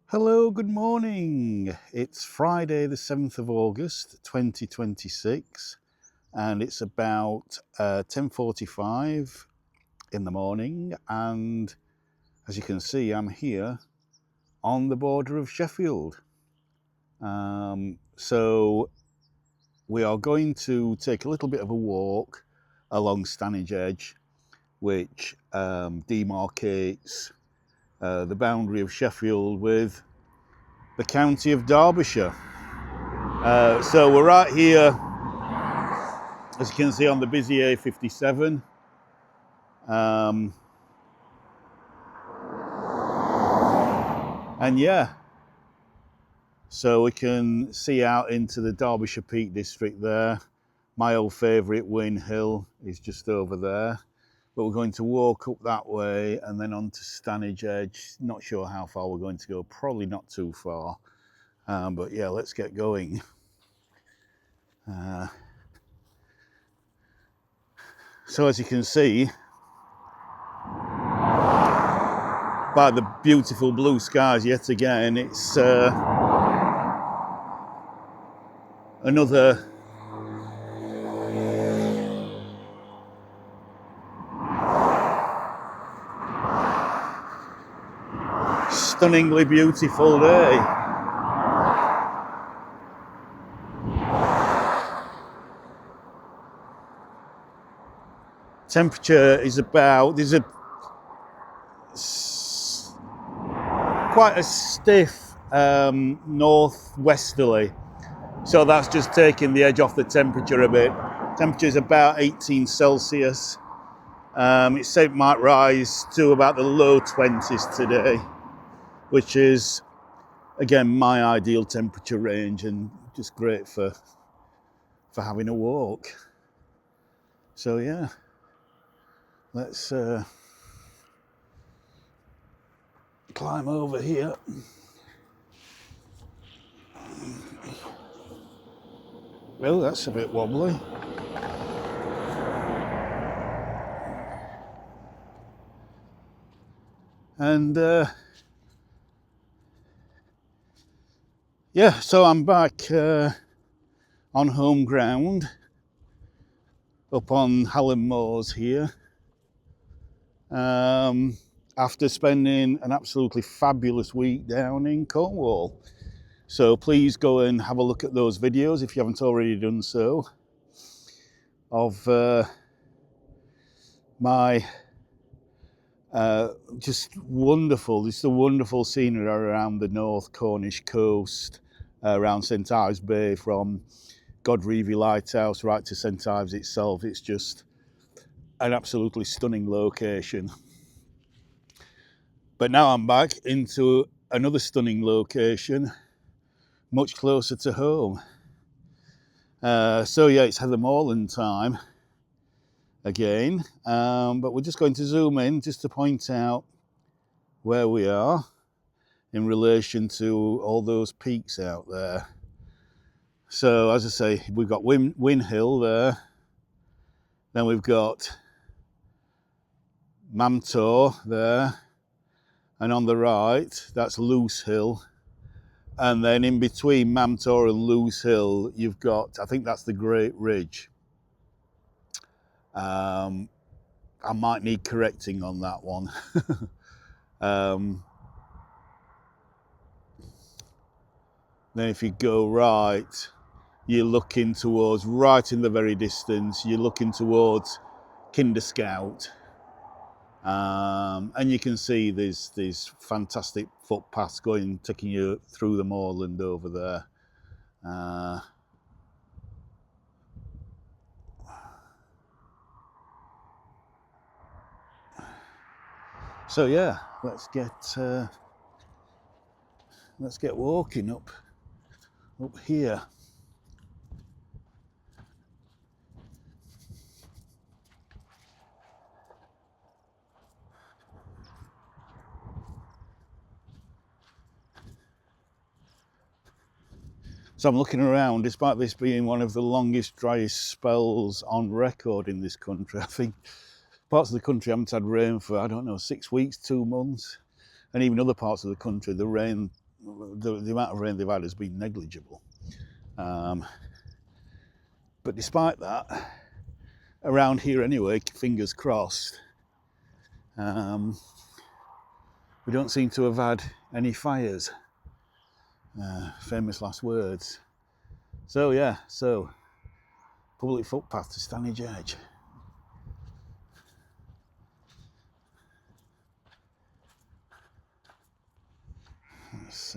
Hello, good morning. It's Friday the 7th of August 2026 and it's about 10:45 in the morning, and as you can see I'm here on the border of Sheffield. So we are going to take a little bit of a walk along Stanage Edge, which demarcates the boundary of Sheffield with the county of Derbyshire. So we're right here, as you can see, on the busy A57. And yeah, so we can see out into the Derbyshire Peak District there. My old favourite, Win Hill, is just over there. But we're going to walk up that way and then on to Stanage Edge. Not sure how far we're going to go, probably not too far. But yeah, let's get going. So as you can see, by the beautiful blue skies yet again, it's another stunningly beautiful day. Temperature is about, there's quite a stiff northwesterly, so that's just taking the edge off the temperature a bit. Temperature is about 18 Celsius. It said it might rise to about the low 20s today, which is again my ideal temperature range and just great for having a walk. So yeah, let's climb over here. Well, that's a bit wobbly. And yeah, so I'm back on home ground up on Hallam Moors here, after spending an absolutely fabulous week down in Cornwall. So please go and have a look at those videos if you haven't already done so, of my just a wonderful scenery around the North Cornish coast, around St Ives Bay, from Godrevy Lighthouse right to St Ives itself. It's just an absolutely stunning location. But now I'm back into another stunning location, much closer to home. So yeah, it's Heather Moreland time again, but we're just going to zoom in just to point out where we are in relation to all those peaks out there. So as I say, we've got Win Hill there, then we've got Mamtor there, and on the right that's Loose Hill, and then in between Mamtor and Loose Hill you've got, I think that's the Great Ridge. I might need correcting on that one. Then if you go right, you're looking towards, right in the very distance, you're looking towards Kinder Scout. And you can see there's these fantastic footpaths taking you through the moorland over there. So yeah, let's get walking up here. So I'm looking around, despite this being one of the longest, driest spells on record in this country. I think parts of the country haven't had rain for, I don't know, 6 weeks, 2 months. And even other parts of the country, the rain the amount of rain they've had has been negligible. But despite that, around here anyway, fingers crossed, we don't seem to have had any fires. Famous last words. So yeah, so public footpath to Stanage Edge. It's,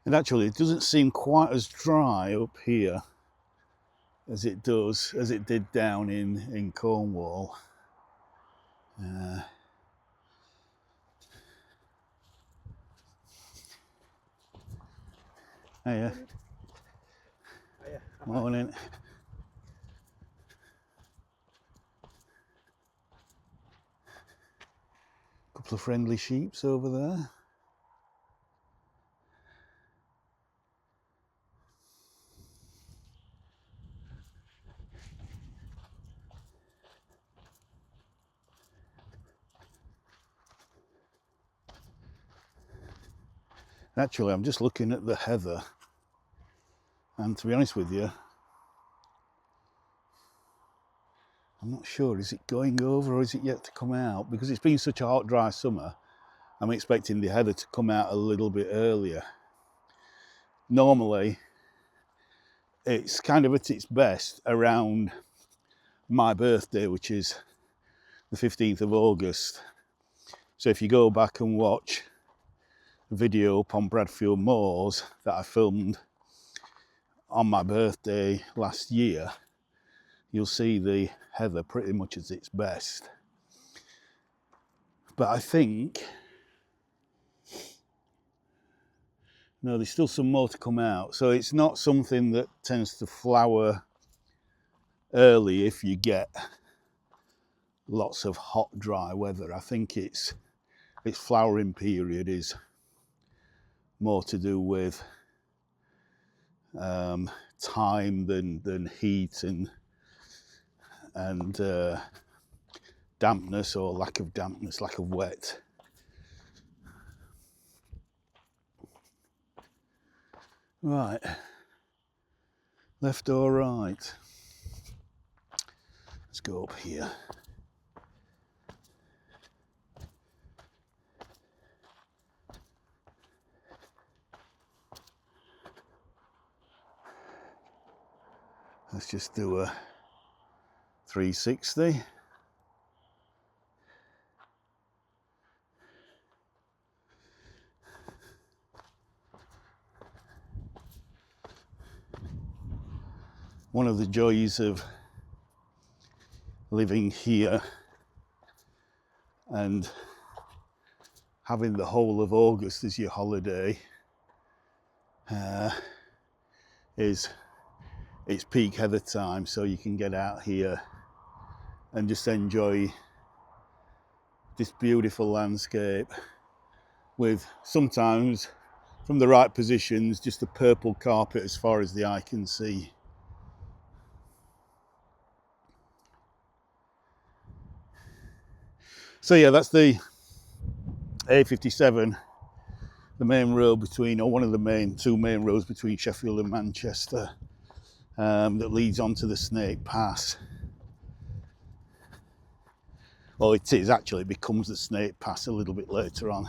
and actually it doesn't seem quite as dry up here as it did down in Cornwall. Oh yeah. Morning. Couple of friendly sheeps over there. Actually, I'm just looking at the heather, and to be honest with you, I'm not sure, is it going over or is it yet to come out? Because it's been such a hot, dry summer, I'm expecting the heather to come out a little bit earlier. Normally, it's kind of at its best around my birthday, which is the 15th of August. So if you go back and watch a video up on Bradfield Moors that I filmed on my birthday last year, you'll see the heather pretty much at its best. But I think, no, there's still some more to come out. So it's not something that tends to flower early if you get lots of hot, dry weather. I think its flowering period is more to do with time than heat and dampness or lack of dampness, lack of wet. Right, left or right? Let's go up here. Let's just do a 360. One of the joys of living here and having the whole of August as your holiday is it's peak heather time, so you can get out here and just enjoy this beautiful landscape with, sometimes from the right positions, just a purple carpet as far as the eye can see. So yeah, that's the A57, the main road between, or one of the two main roads between Sheffield and Manchester, that leads onto the Snake Pass. Well, it is actually, it becomes the Snake Pass a little bit later on.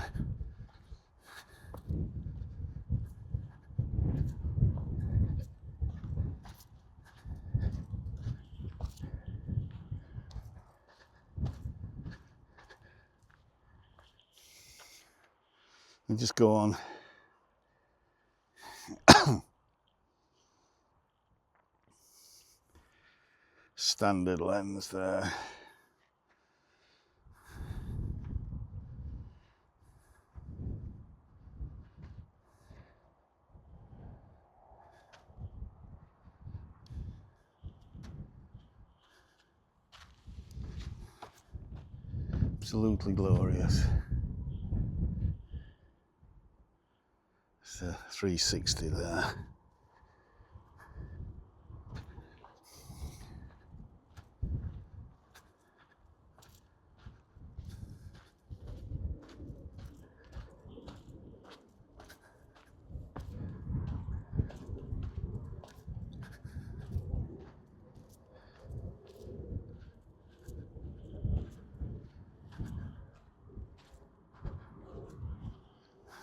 And just go on. Standard lens there. Absolutely glorious. It's a 360 there.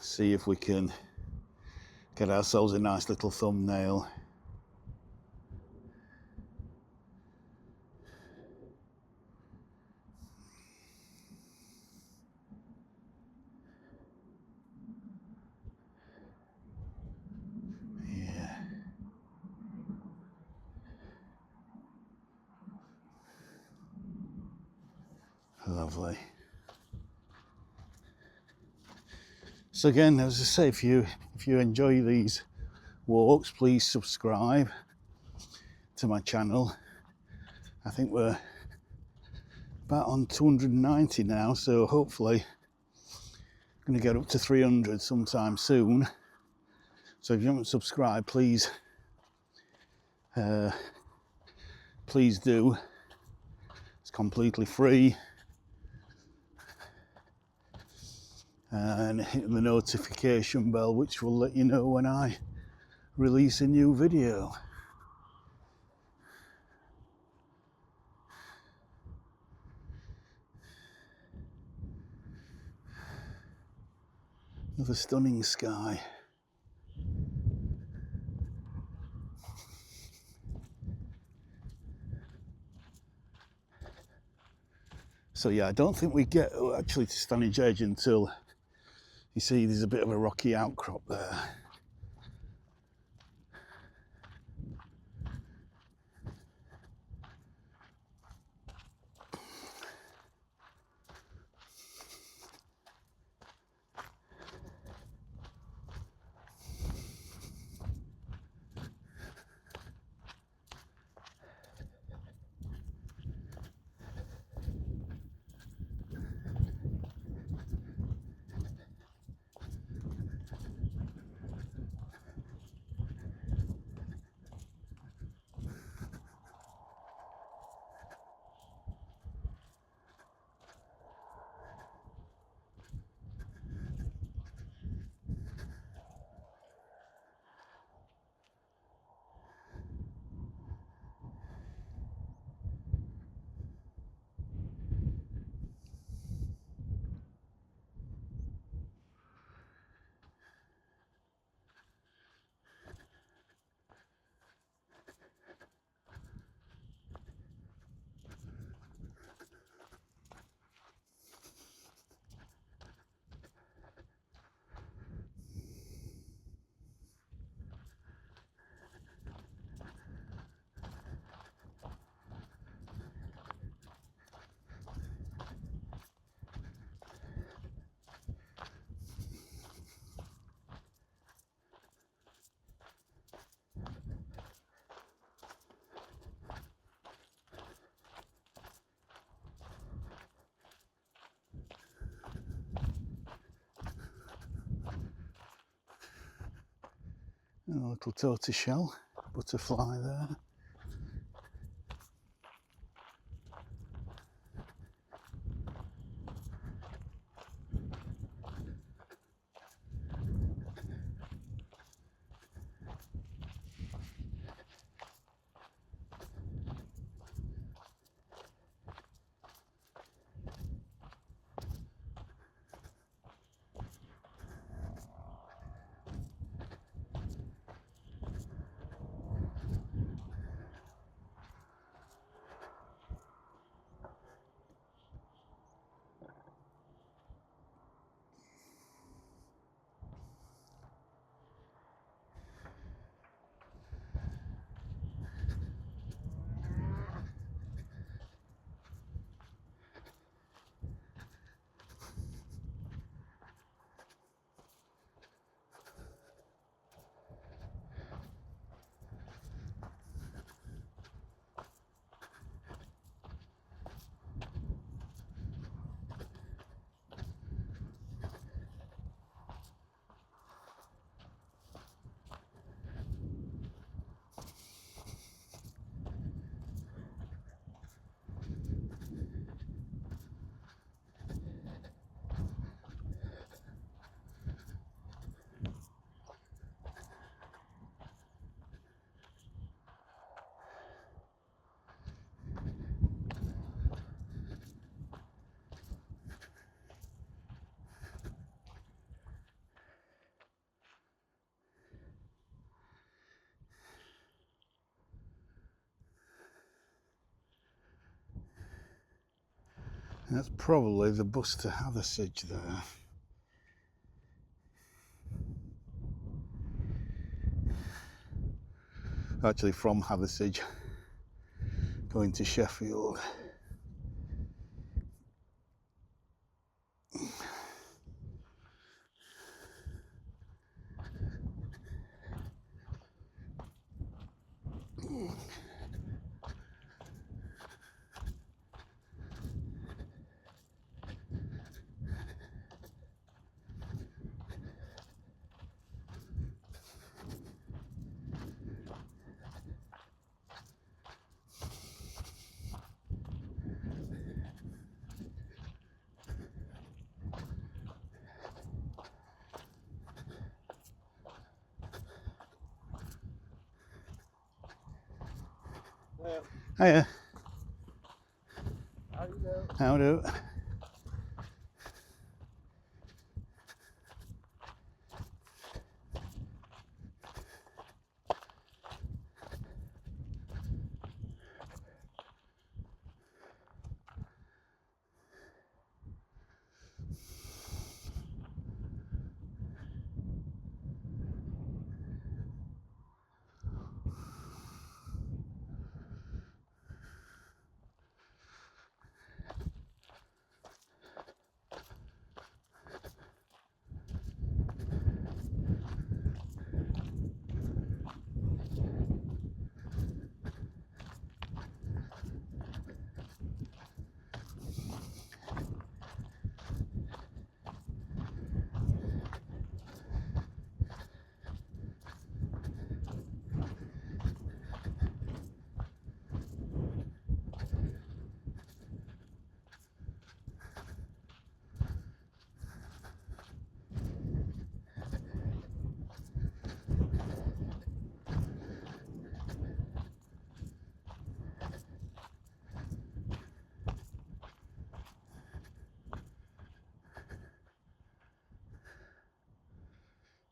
see if we can get ourselves a nice little thumbnail. Yeah. Lovely. So again, as I say, if you enjoy these walks, please subscribe to my channel. I think we're about on 290 now, so hopefully I'm going to get up to 300 sometime soon. So if you haven't subscribed, please please do. It's completely free. And hit the notification bell, which will let you know when I release a new video. Another stunning sky. So yeah, I don't think we get actually to Stanage Edge until, you see there's a bit of a rocky outcrop there. And a little tortoiseshell butterfly there. That's probably the bus to Hathersage there. Actually from Hathersage going to Sheffield. Hiya. How you doing? How do?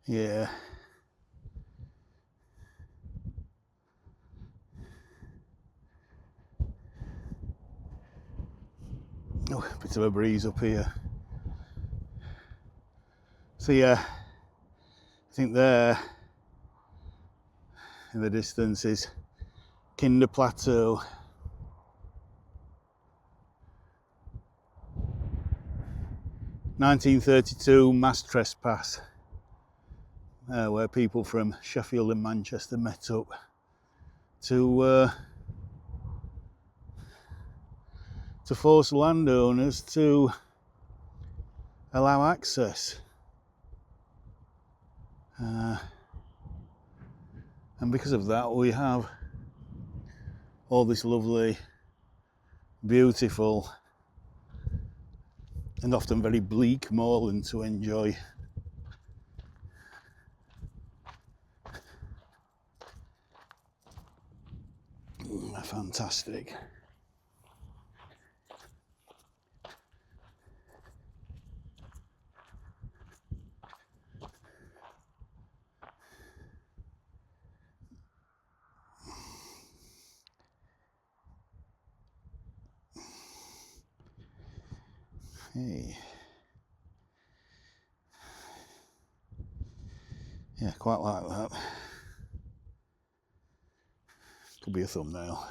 Yeah. Oh, a bit of a breeze up here. So yeah, I think there in the distance is Kinder Plateau. (1932) mass trespass, where people from Sheffield and Manchester met up to force landowners to allow access. And because of that, we have all this lovely, beautiful, and often very bleak moorland to enjoy. Fantastic. Hey. Yeah, quite like that. Could be a thumbnail.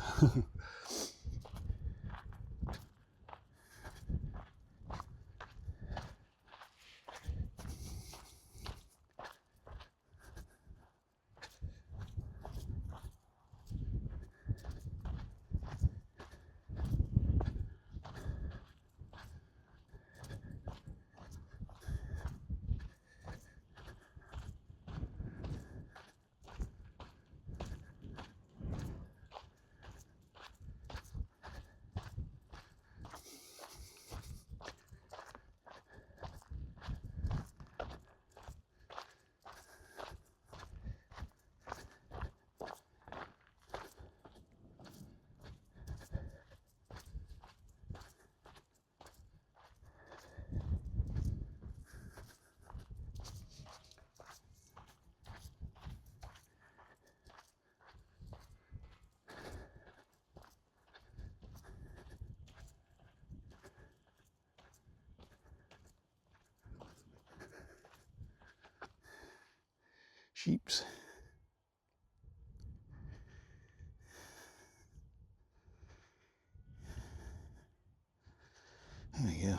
Sheeps. There we go.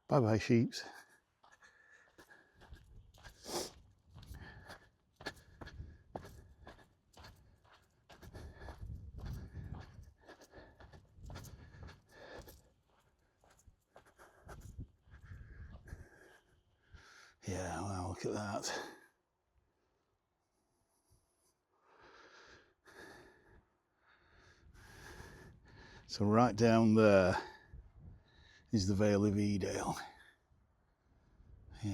Bye bye, sheeps. Yeah, well, look at that. So right down there is the Vale of Edale. Yeah.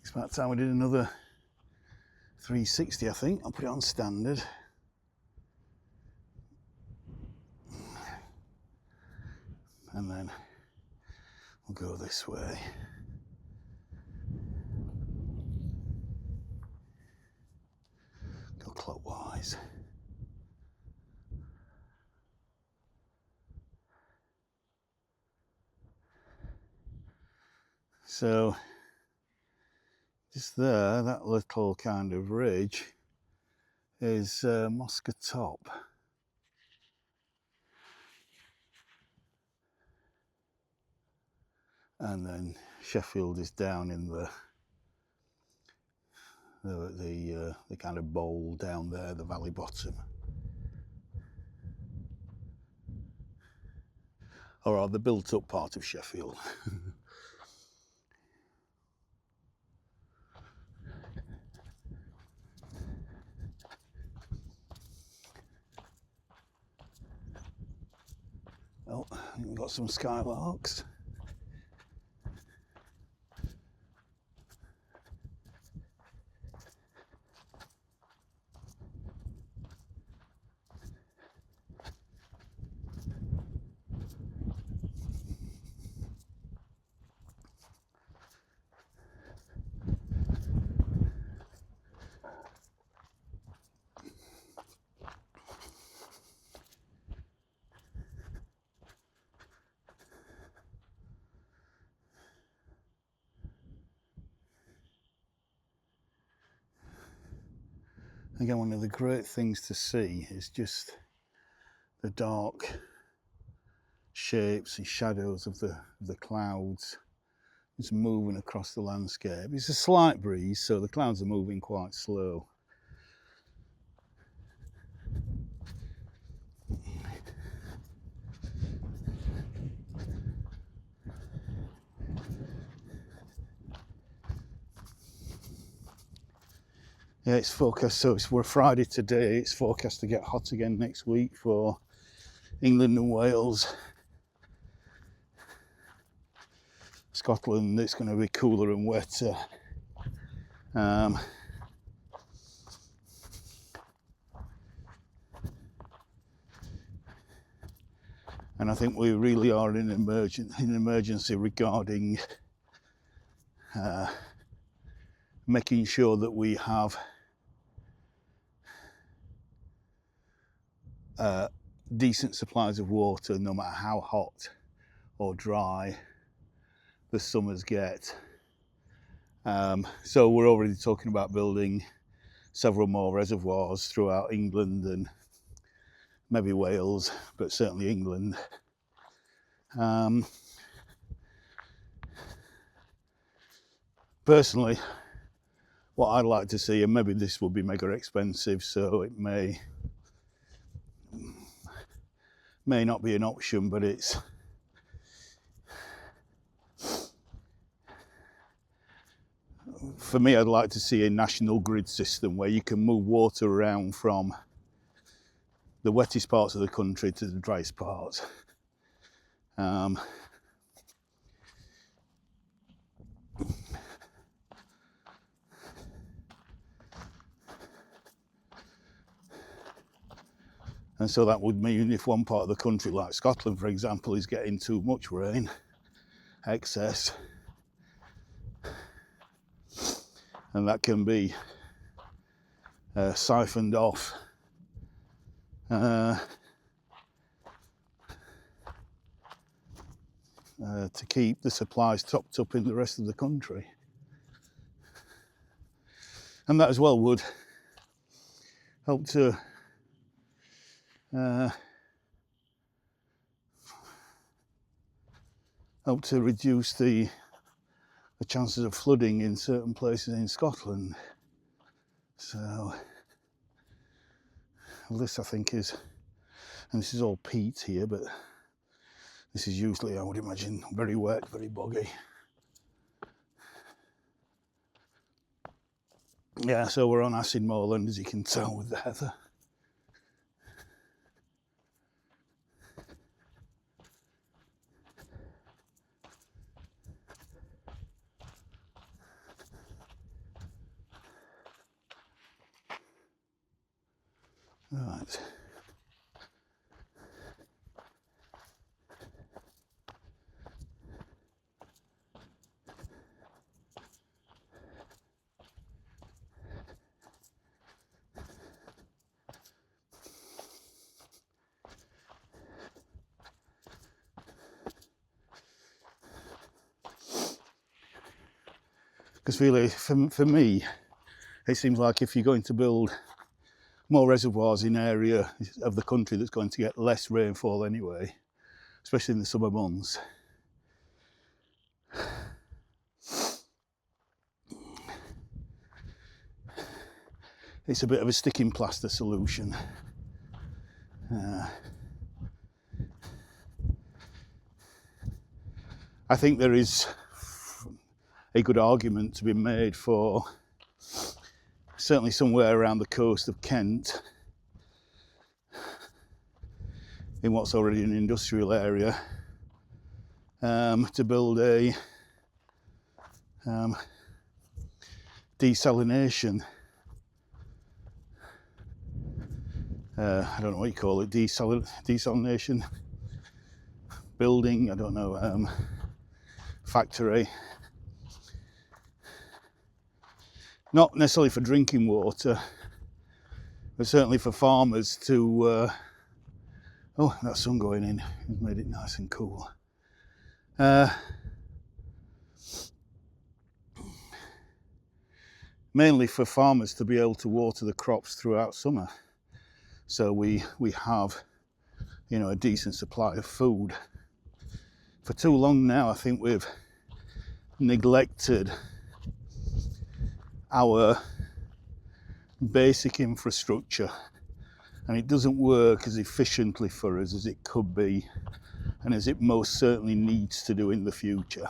It's about time we did another 360, I think. I'll put it on standard. And then we'll go this way. Go clockwise. So just there, that little kind of ridge is Moscow Top. And then Sheffield is down in the kind of bowl down there, the valley bottom. Or the built up part of Sheffield. Oh, we've got some skylarks. Again, one of the great things to see is just the dark shapes and shadows of the clouds just moving across the landscape. It's a slight breeze, so the clouds are moving quite slow. Yeah, it's forecast, so we're Friday today, it's forecast to get hot again next week for England and Wales. Scotland, it's going to be cooler and wetter. Um, and I think we really are in an emergency regarding making sure that we have decent supplies of water, no matter how hot or dry the summers get. So we're already talking about building several more reservoirs throughout England and maybe Wales, but certainly England. Personally, what I'd like to see, and maybe this will be mega expensive, so it may not be an option, but it's for me, I'd like to see a national grid system where you can move water around from the wettest parts of the country to the driest parts. And so that would mean if one part of the country, like Scotland, for example, is getting too much rain, excess, and that can be siphoned off to keep the supplies topped up in the rest of the country. And that as well would help to reduce the chances of flooding in certain places in Scotland. So this, I think, is, and this is all peat here, but this is usually, I would imagine, very wet, very boggy. Yeah, so we're on acid moorland, as you can tell, with the heather. Right. Because really, for me, it seems like if you're going to build more reservoirs in area of the country that's going to get less rainfall anyway, especially in the summer months, it's a bit of a sticking plaster solution. I think there is a good argument to be made for certainly somewhere around the coast of Kent, in what's already an industrial area, to build a desalination, I don't know what you call it, desalination building, I don't know, factory. Not necessarily for drinking water, but certainly for farmers to, oh, that sun going in, it's made it nice and cool. Mainly for farmers to be able to water the crops throughout summer. So we have, you know, a decent supply of food. For too long now, I think we've neglected our basic infrastructure, and it doesn't work as efficiently for us as it could be, and as it most certainly needs to do in the future.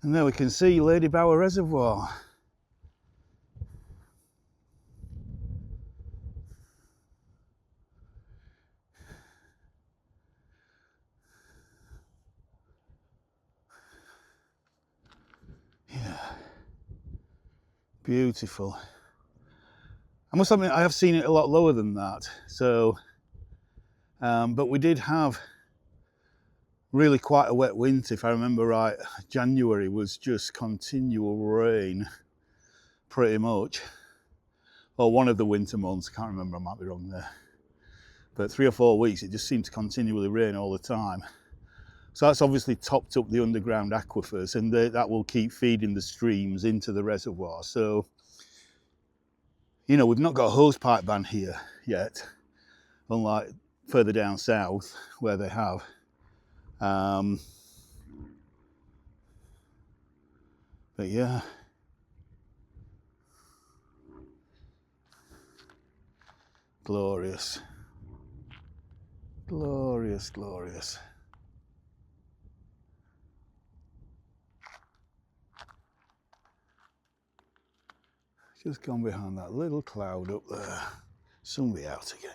And there we can see Lady Bower Reservoir. Yeah, beautiful. I must admit, I have seen it a lot lower than that. So, but we did have really quite a wet winter, if I remember right. January was just continual rain, pretty much. Or one of the winter months, I can't remember, I might be wrong there. But 3 or 4 weeks, it just seemed to continually rain all the time. So that's obviously topped up the underground aquifers, and that will keep feeding the streams into the reservoir. So, you know, we've not got a hose pipe ban here yet, unlike further down south where they have. But yeah, glorious, glorious, glorious. Just gone behind that little cloud up there. Sun will be out again.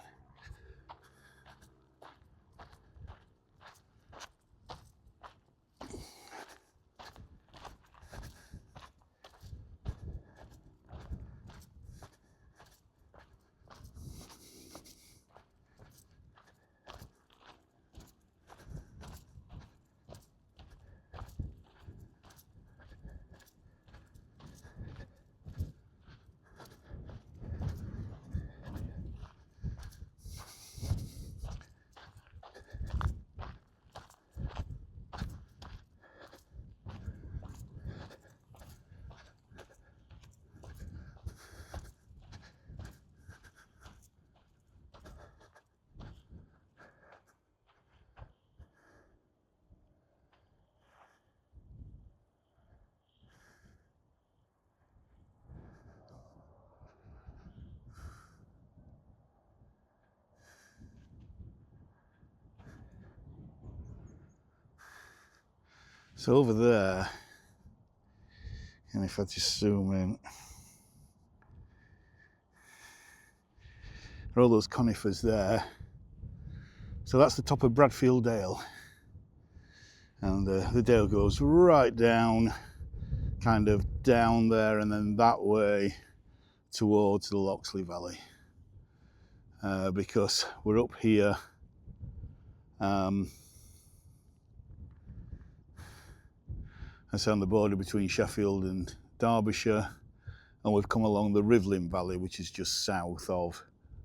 So over there, and if I just zoom in, are all those conifers there. So that's the top of Bradfield Dale. And the dale goes right down, kind of down there, and then that way towards the Loxley Valley. Because we're up here, that's on the border between Sheffield and Derbyshire, and we've come along the Rivlin Valley, which is just south of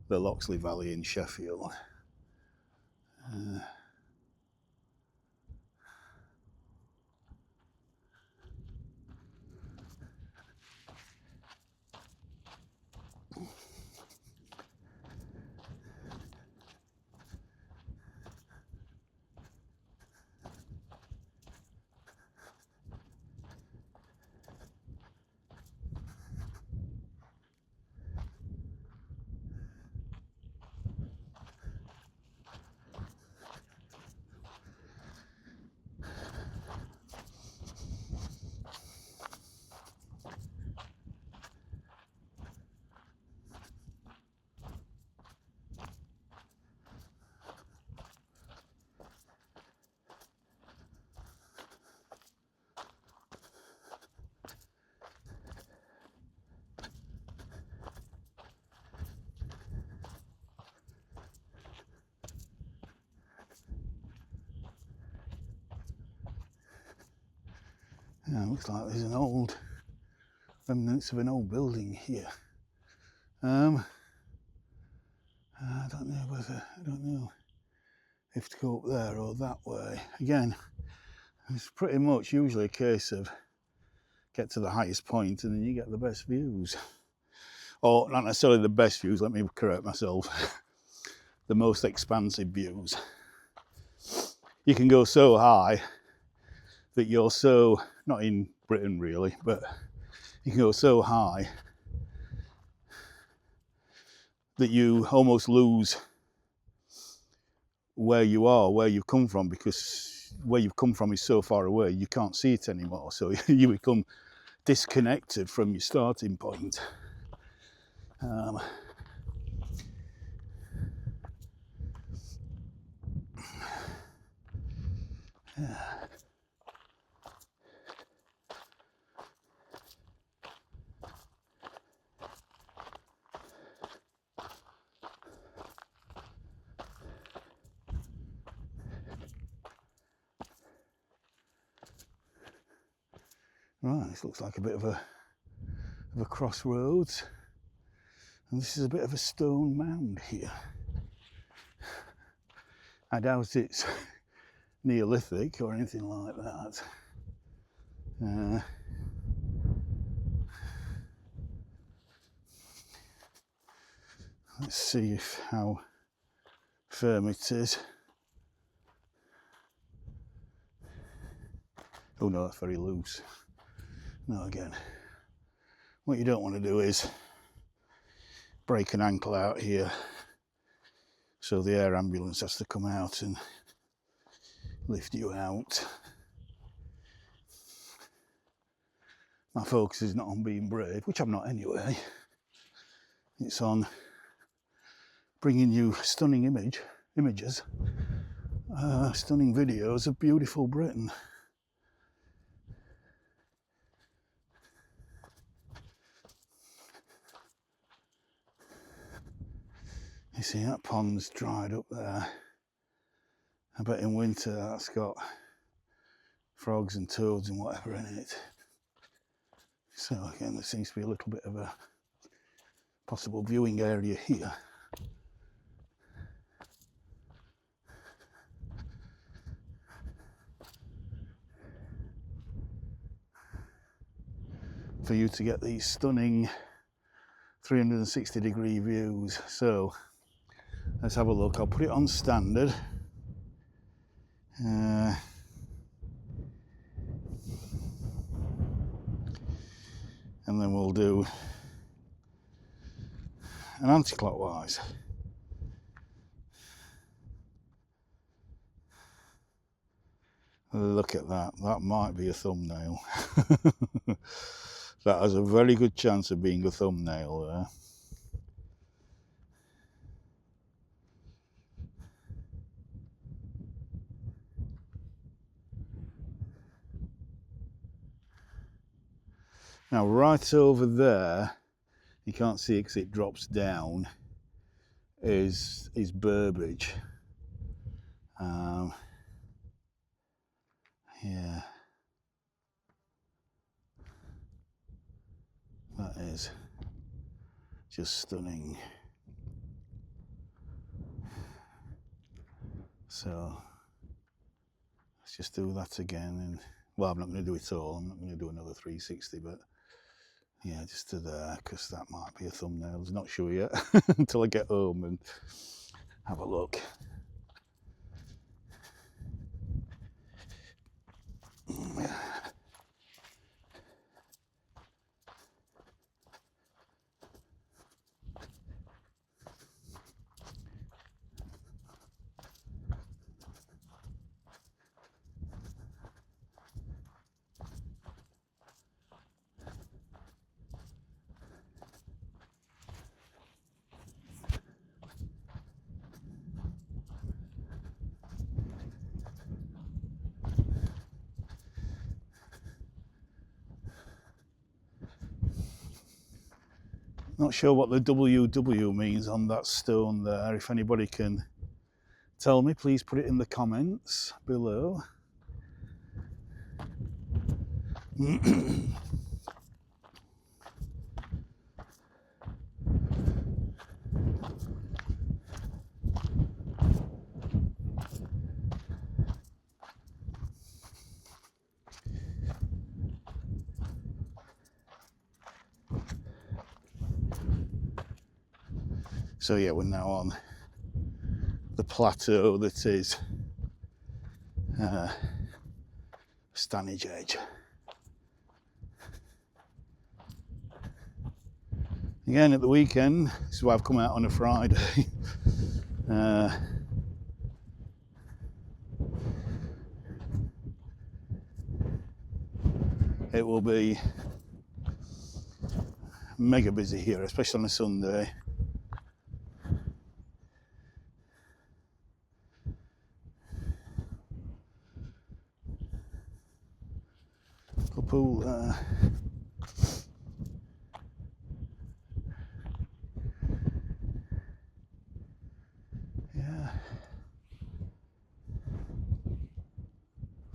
the Loxley Valley in Sheffield. Yeah, looks like there's an old remnants of an old building here. I don't know if to go up there or that way. Again, it's pretty much usually a case of get to the highest point and then you get the best views. Or not necessarily the best views, let me correct myself. The most expansive views. You can go so high that you're so, not in Britain really, but you can go so high that you almost lose where you are, where you've come from, because where you've come from is so far away, you can't see it anymore. So you become disconnected from your starting point. Yeah. Right, this looks like a bit of a crossroads, and this is a bit of a stone mound here. I doubt it's Neolithic or anything like that. Let's see how firm it is. Oh no, it's very loose. No, again, what you don't want to do is break an ankle out here, so the air ambulance has to come out and lift you out. My focus is not on being brave, which I'm not anyway. It's on bringing you stunning images, stunning videos of beautiful Britain. You see that pond's dried up there. I bet in winter that's got frogs and toads and whatever in it. So again, there seems to be a little bit of a possible viewing area here. For you to get these stunning 360-degree views. So let's have a look. I'll put it on standard. And then we'll do an anti-clockwise. Look at that. That might be a thumbnail. That has a very good chance of being a thumbnail there. Now, right over there, you can't see it because it drops down, is Burbage. Yeah, that is just stunning. So let's just do that again, and well, I'm not going to do it all. I'm not going to do another 360, but yeah, just to there, because that might be a thumbnail. I'm not sure yet until I get home and have a look. Not sure what the WW means on that stone there. If anybody can tell me, please put it in the comments below. So yeah, we're now on the plateau that is Stanage Edge. Again, at the weekend, this is why I've come out on a Friday. it will be mega busy here, especially on a Sunday. Little pool there. Yeah.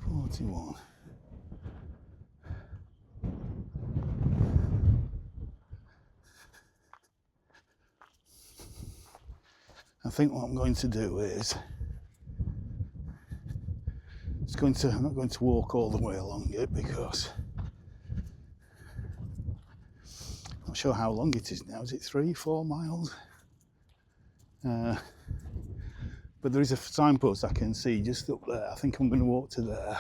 41. I think what I'm going to do is I'm not going to walk all the way along it because I'm not sure how long it is now. Is it 3-4 miles? But there is a signpost I can see just up there. I think I'm going to walk to there.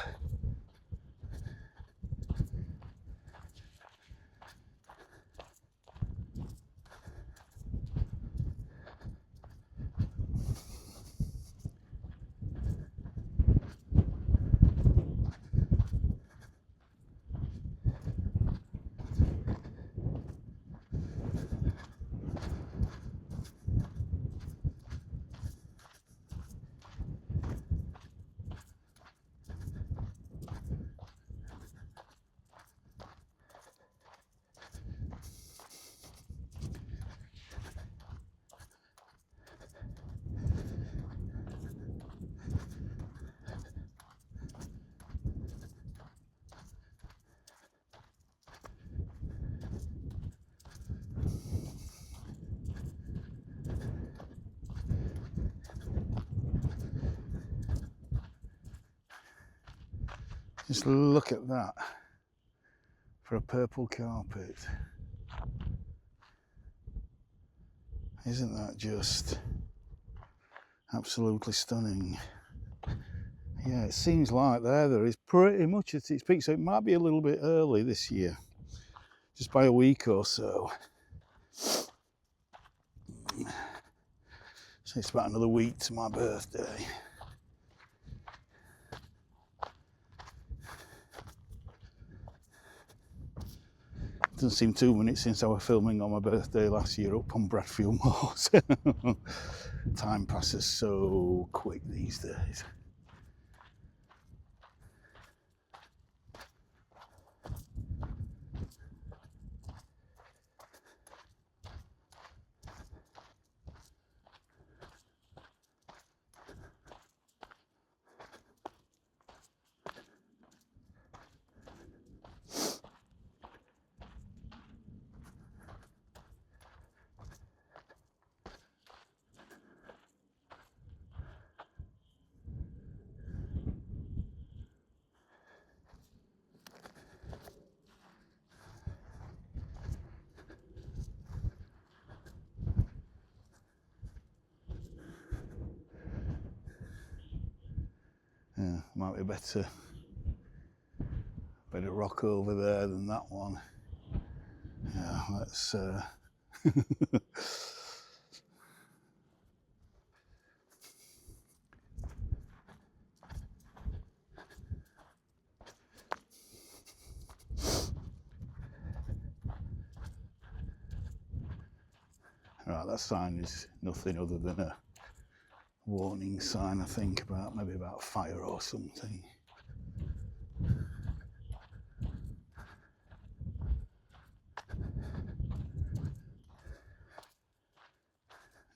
Just look at that for a purple carpet. Isn't that just absolutely stunning? Yeah, it seems like there is pretty much at its peak, so it might be a little bit early this year, just by a week or so. So it's about another week to my birthday. Doesn't seem 2 minutes since I was filming on my birthday last year up on Bradfield Moors. Time passes so quick these days. Yeah, might be better rock over there than that one. Yeah, let's right, that sign is nothing other than a warning sign, I think, maybe about fire or something.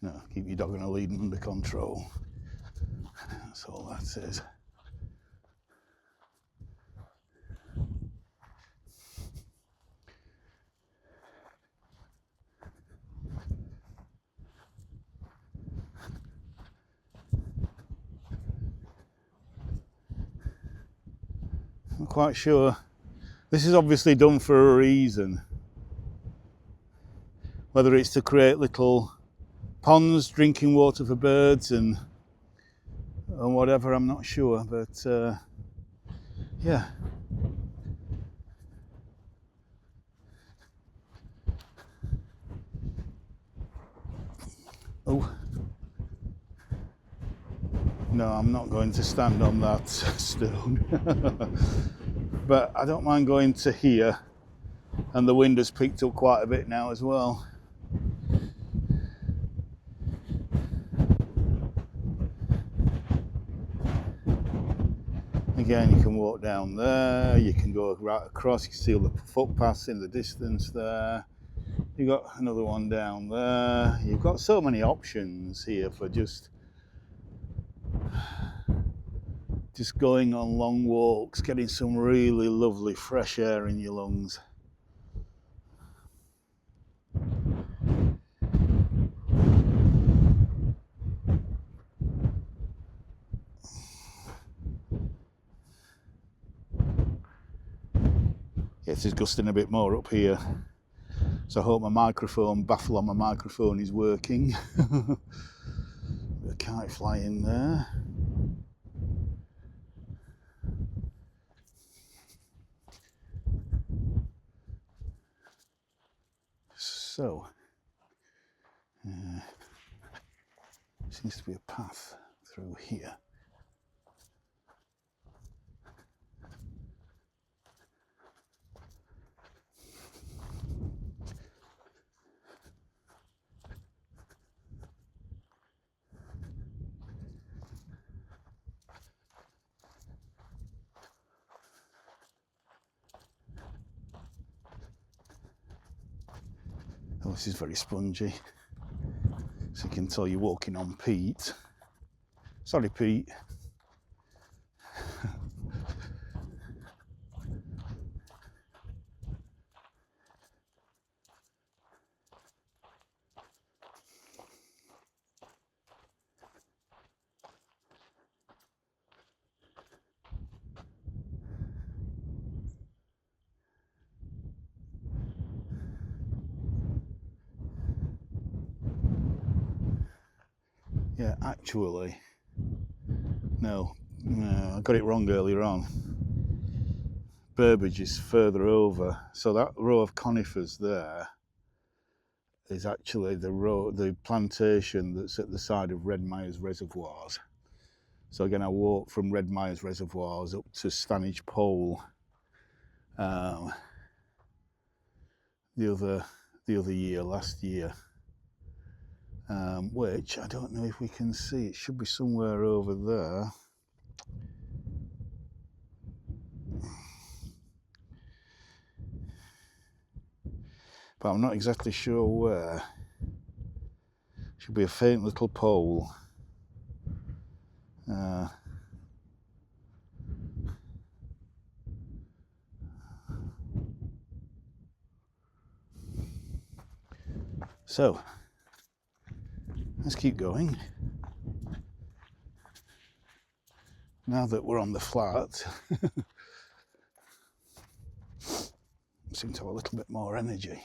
No, keep your dog on a lead and under control. That's all that says. I'm quite sure this is obviously done for a reason. Whether it's to create little ponds, drinking water for birds and whatever, I'm not sure, but yeah. Oh. No, I'm not going to stand on that stone. but I don't mind going to here, and the wind has picked up quite a bit now as well. Again, you can walk down there, you can go right across, you can see all the footpaths in the distance there. You've got another one down there. You've got so many options here for just going on long walks, getting some really lovely fresh air in your lungs. Yes, it's gusting a bit more up here, so I hope my baffle on my microphone is working. A kite flying there. So, seems to be a path through here. Oh, this is very spongy, so you can tell you're walking on peat. Sorry, Pete. Yeah, actually, no, I got it wrong earlier on. Burbage is further over, so that row of conifers there is actually the plantation that's at the side of Red Myers reservoirs. So again, I walked from Red Myers reservoirs up to Stanage Pole the other year, last year, which I don't know if we can see. It should be somewhere over there. But I'm not exactly sure where. Should be a faint little pole. So, let's keep going. Now that we're on the flat, seem to have a little bit more energy.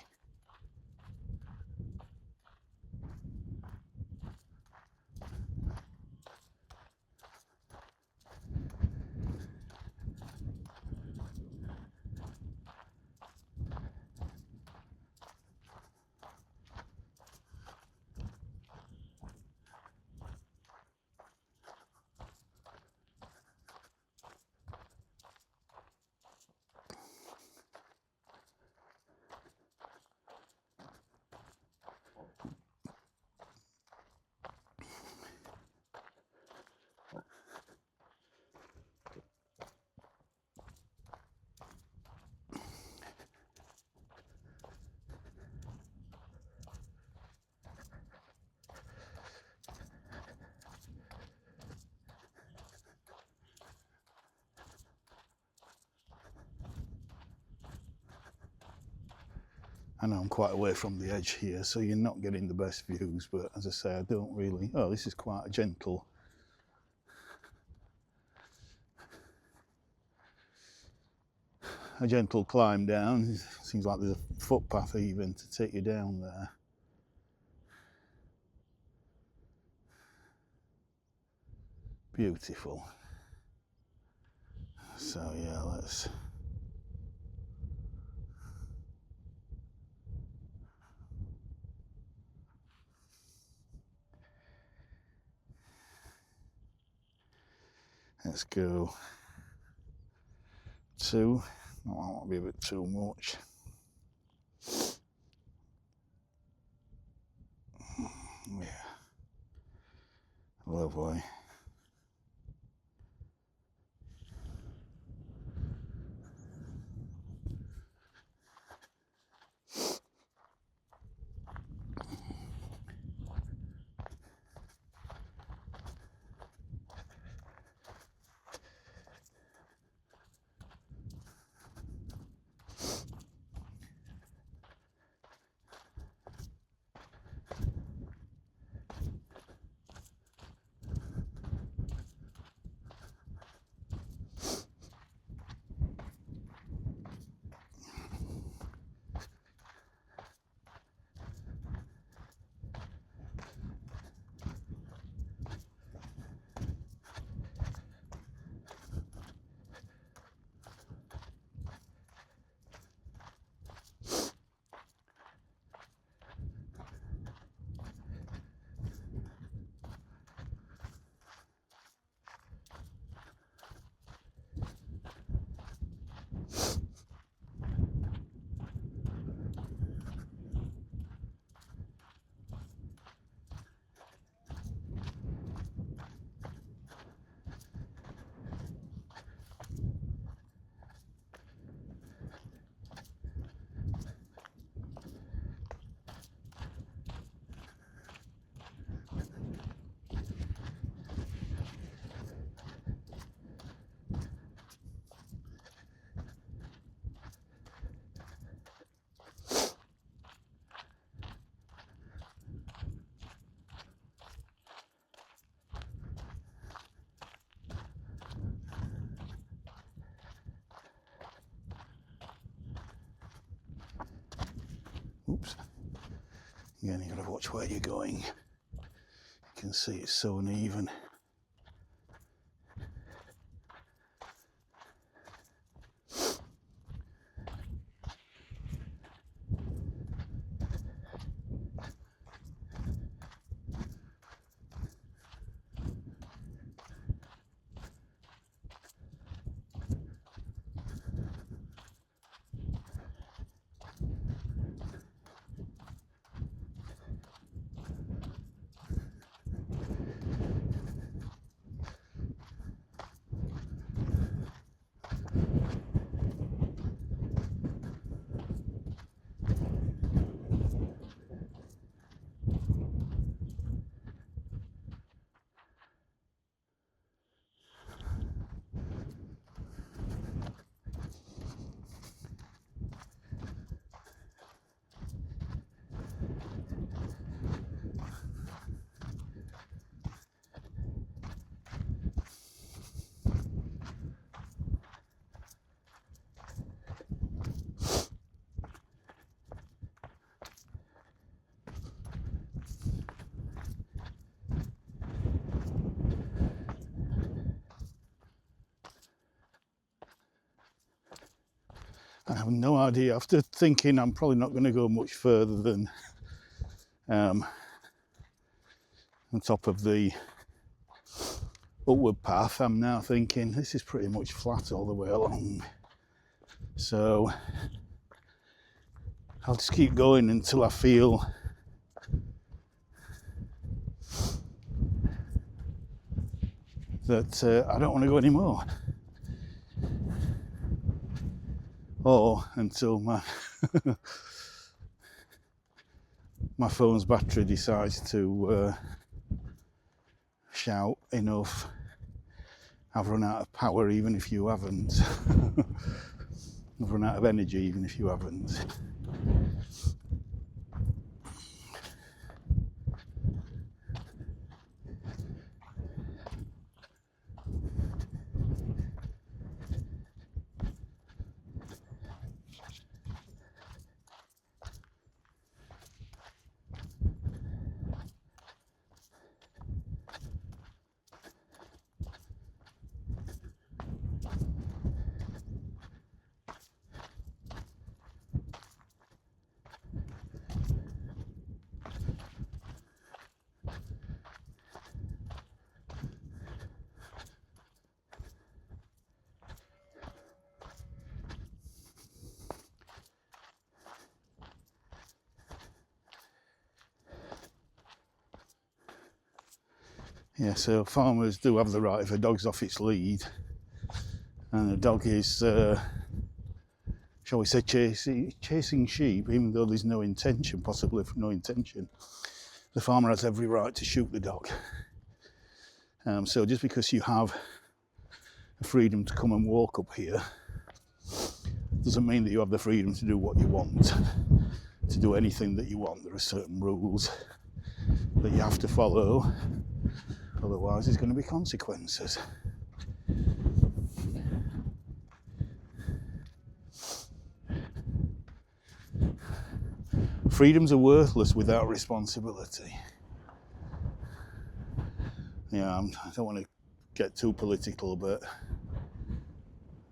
I know I'm quite away from the edge here, so you're not getting the best views, but as I say, I don't really... Oh, this is quite a gentle climb down. It seems like there's a footpath even to take you down there. Beautiful. So yeah, let's... Let's go 2. That might be a bit too much. Yeah. Lovely. Oops. Again, you've got to watch where you're going. You can see it's so uneven. I have no idea. After thinking I'm probably not going to go much further than on top of the upward path, I'm now thinking this is pretty much flat all the way along. So I'll just keep going until I feel that I don't want to go anymore. Or until my my phone's battery decides to shout enough. I've run out of power even if you haven't. I've run out of energy even if you haven't. Yeah, so farmers do have the right if a dog's off its lead and the dog is, shall we say, chasing sheep, even though there's no intention, possibly no intention, the farmer has every right to shoot the dog. So just because you have the freedom to come and walk up here doesn't mean that you have the freedom to do what you want, to do anything that you want. There are certain rules that you have to follow, otherwise there's going to be consequences. Freedoms are worthless without responsibility. Yeah, I don't want to get too political, but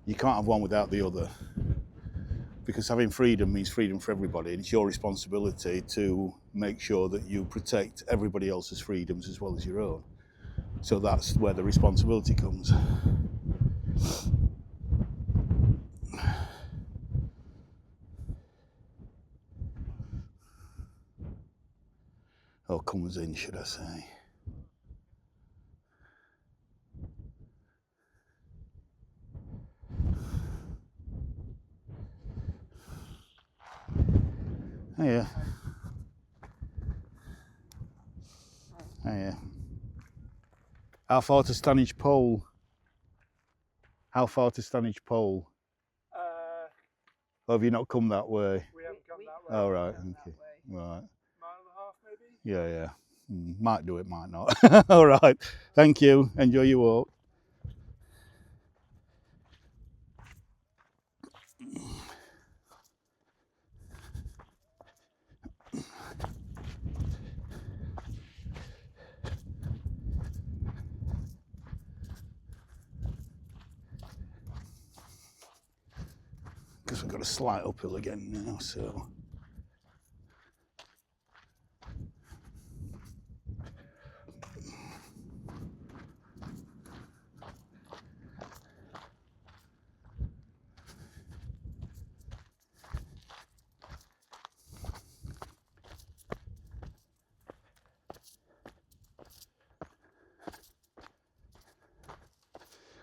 you can't have one without the other, because having freedom means freedom for everybody, and it's your responsibility to make sure that you protect everybody else's freedoms as well as your own. So that's where the responsibility comes. Or comes in, should I say. Oh yeah. Oh yeah. How far to Stanage Pole? How far to Stanage Pole? Or have you not come that way? We haven't come that way. Oh right, okay. Right. Mile and a half maybe? Yeah, yeah. Might do it, might not. All right. Thank you. Enjoy your walk. Because we've got a slight uphill again now, so.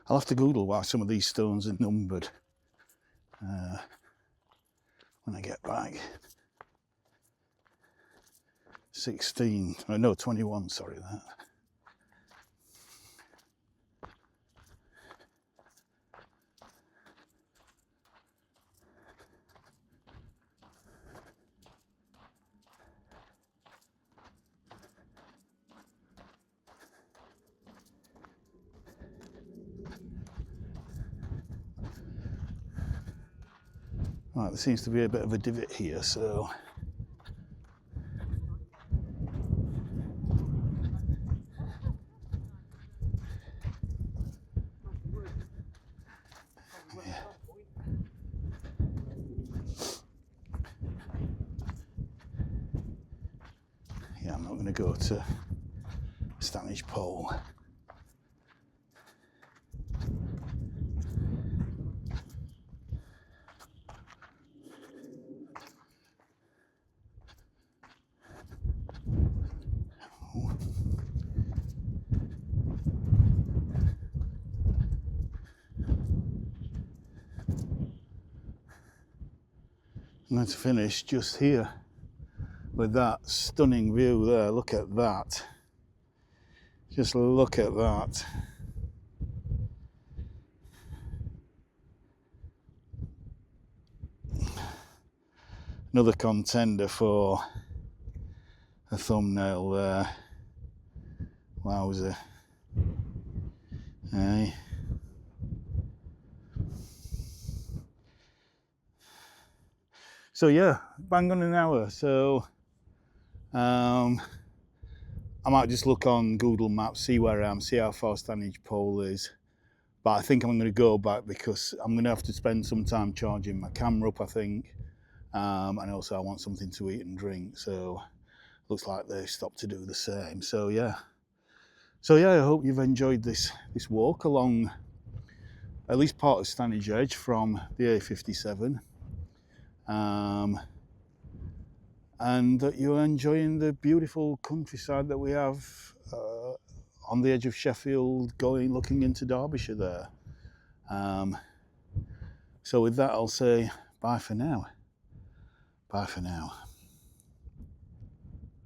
I'll have to Google why some of these stones are numbered when I get back. 16, oh no, 21, sorry that. Right, there seems to be a bit of a divot here, so. Yeah, I'm not going to go to Stanage Pole. I'm going to finish just here with that stunning view there. Look at that. Just look at that. Another contender for a thumbnail there. Wowzer. Hey. So yeah, bang on an hour. So I might just look on Google Maps, see where I am, see how far Stanage Pole is. But I think I'm going to go back because I'm going to have to spend some time charging my camera up, I think. And also I want something to eat and drink. So looks like they stopped to do the same. So yeah. I hope you've enjoyed this walk along at least part of Stanage Edge from the A57. And that you're enjoying the beautiful countryside that we have on the edge of Sheffield, looking into Derbyshire there. So with that, I'll say bye for now. Bye for now.